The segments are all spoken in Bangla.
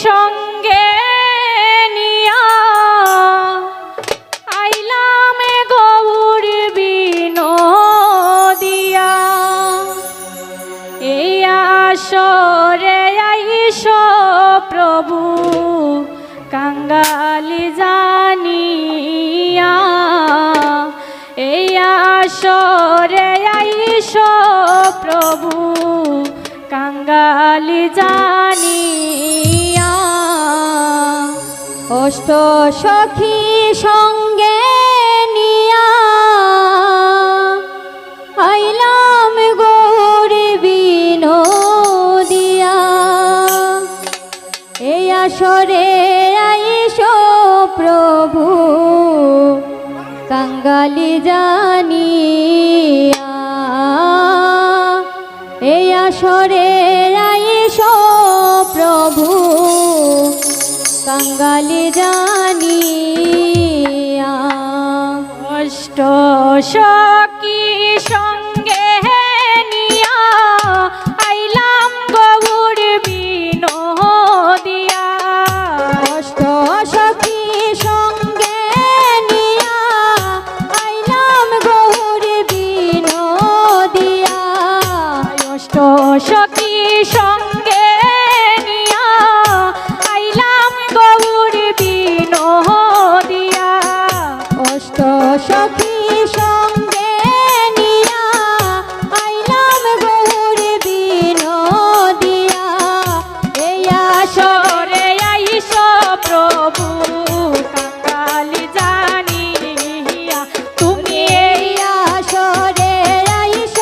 সঙ্গে নিয়া আইলাম গৌর বিনোদিয়া। এই আসরে আইস প্রভু কাঙ্গালি জানিয়া। এই আসরে আইস প্রভু কাঙ্গালি জানিয়া। অষ্ট সখী সঙ্গে নিয়া আইলাম গৌর বিনোদিয়া। এই আসরে আইস প্রভু কাঙ্গালি জানিয়া। এই আসরে আইস প্রভু কাঙ্গালি জানিয়া। অষ্ট সখী সঙ্গে নিয়া আইলাম গৌর বিনোদিয়া। অষ্ট সখী সঙ্গে নিয়া আইলাম গৌর বিনোদিয়া। অষ্ট সখী সঙ্গে নিয়া আইলাম গৌর বিনোদিয়া। অষ্ট সখী সঙ্গে নিয়া আইলাম গৌর বিনোদিয়া। এই আসরে আইস প্রভু কাঙ্গালি জানিয়া। তুমি এই আসরে আইস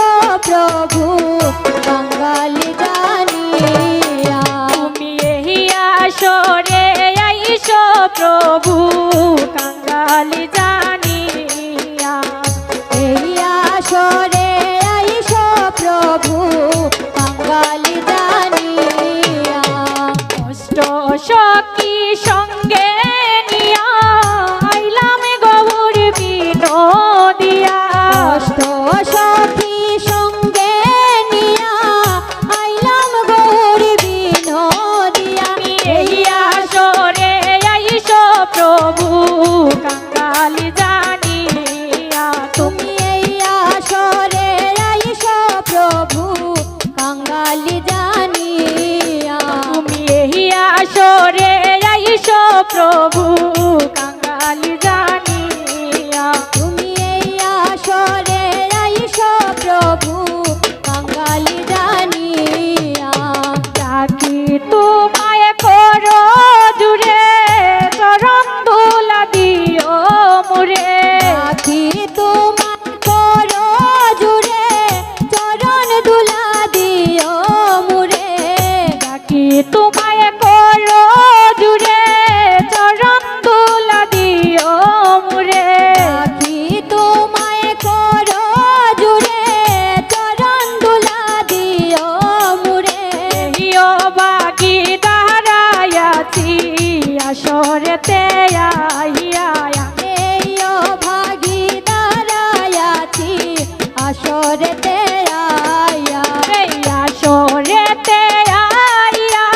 প্রভু কাঙ্গালি জানিয়া। তুমি এই আসরে আইস প্রভু কাঙ্গালি জানিয়া। এই আসরে আইস প্রভু কাঙ্গালি জানিয়া। অষ্ট সখী সঙ্গে নিয়া আইলাম গৌর বিনোদিয়া। অষ্ট সখী সঙ্গে নিয়া আইলাম গৌর বিনোদিয়া। এই আসরে আইস প্রভু কাঙ্গালি জানিয়া। তুমি এই আসরে আইস প্রভু কাঙ্গালি জানিয়া। তুমি এই আসরে আইস প্রভু কাঙ্গালি জানিয়া। তুমি এই আসরে আইস প্রভু কাঙ্গালি জানিয়া। ডাকি তোমায় করো জুড়ে চরণ ধুলা দিও মুরে। রাখি তোমার করো জুড়ে চরণ দুলা দিও মুরে। ডাকি তোমায় করো জুড়ে চরণ ধুলা দিও মুরে। রাখি তোমায় করো জুড়ে চরণ দুলা দিও মুরে। ইয়ো বাগি দাঁড়াইয়াছি আসরেতে আইয়া। এই ভাগি দাঁড়াইয়াছি আসরেতে আইয়া। এই আসরেতে আইয়া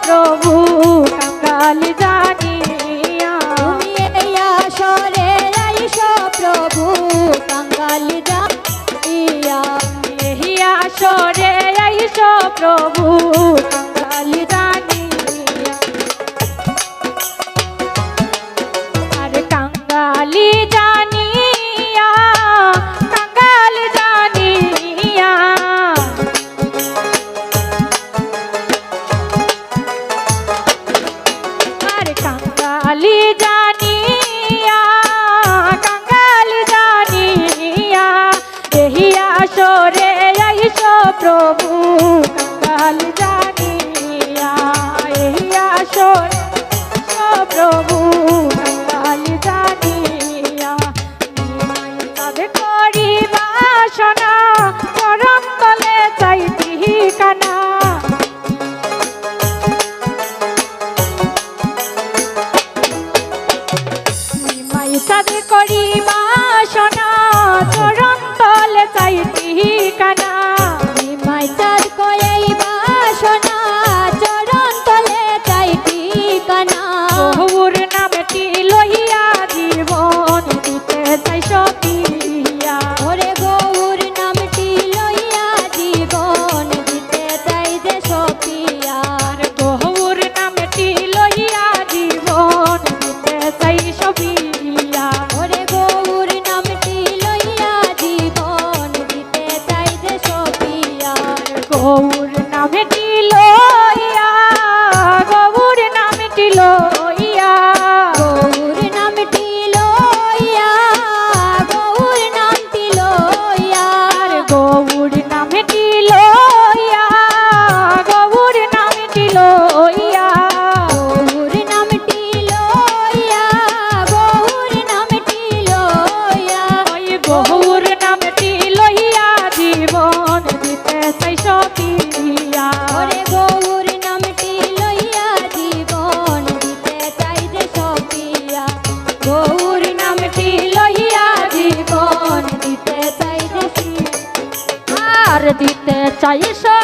প্রভু কাঙ্গালি জানিয়া তুমি এই আসরে আইসো প্রভু কাঙ্গালি জানিয়া এই আসরে আইস প্রভু কাঙ্গালি জানিয়া আর কাঙ্গালি জানিয়া কাঙ্গালি জানিয়া আর কাঙ্গালি জানিয়া কাঙ্গালি জানিয়া এই আসরে আইস প্রভু কাঙ্গালি জানিয়া এই আসরে আইস প্রভু কাঙ্গালি জানিয়া তবে করি বাসনা চরণ তলে চাই ঠিকানা সাদে করি বাসনা চরণ তলে চাই ঠিকানা নিমাই চাঁদ কয়েই বাসনা চরণ তলে চাই ঠিকানা বহুর নামটি লইয়া জীবন দিতে চাই সপিয়া ওরে গৌর নামটি লইয়া জীবন দিতে চাই যে সপিয়া আর বহুর নামটি লইয়া জীবন দিতে চাই সপিয়া ওরে গৌর নামটি লইয়া জীবন দিতে চাই যে সপিয়া গৌর নামটি লইয়া গৌর নামটি লইয়া গৌর নামটি লইয়া গৌর নামটি লইয়া আর গৌর নামটি লইয়া গৌর নামটি লইয়া গৌর নামটি লইয়া গৌর নামটি লইয়া ওই গৌর নামটি লইয়া জীবন দিতে চাই সপিয়া ওরে গৌর নামটি লইয়া জীবন দিতে চাই যে সপিয়া গৌর নামটি লইয়া জীবন দিতে চাই যে আর দিতে চাই সপিয়া